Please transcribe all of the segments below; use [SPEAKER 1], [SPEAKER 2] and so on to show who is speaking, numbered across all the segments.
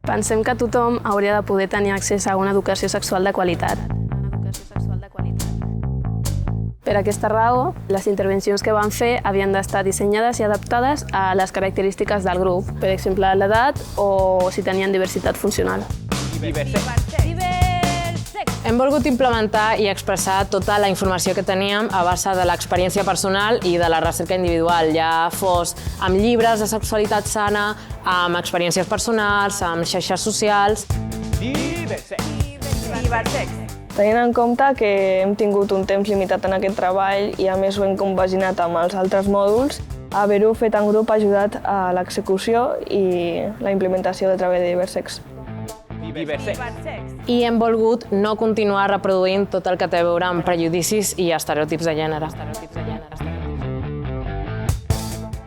[SPEAKER 1] Pensem que tothom hauria de poder tenir accés a una educació sexual de qualitat. Per aquesta raó, les intervencions que van fer havien d'estar dissenyades i adaptades a les característiques del grup, per exemple, l'edat o si tenien diversitat funcional.
[SPEAKER 2] Hem volgut implementar i expressar tota la informació que teníem a base de l'experiència personal i de la recerca individual, ja fos amb llibres de sexualitat sana, amb experiències personals, amb xarxes socials.
[SPEAKER 3] Tenint en compte que hem tingut un temps limitat en aquest treball i a més ho hem compaginat amb els altres mòduls, haver-ho fet en grup ha ajudat a l'execució i la implementació del treball de Diversex.
[SPEAKER 2] I hem volgut no continuar reproduint tot el que té a veure amb prejudicis i estereotips de gènere.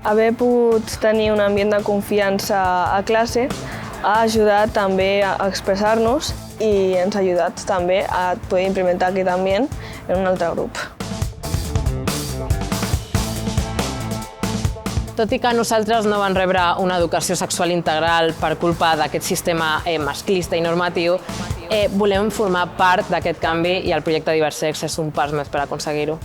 [SPEAKER 3] Haver pogut tenir un ambient de confiança a classe ha ajudat també a expressar-nos i ens ha ajudat també a poder implementar aquest ambient en un altre grup.
[SPEAKER 2] Tot i que nosaltres no vam rebre una educació sexual integral per culpa d'aquest sistema masclista i normatiu, volem formar part d'aquest canvi i el projecte Diversex és un pas més per aconseguir-ho.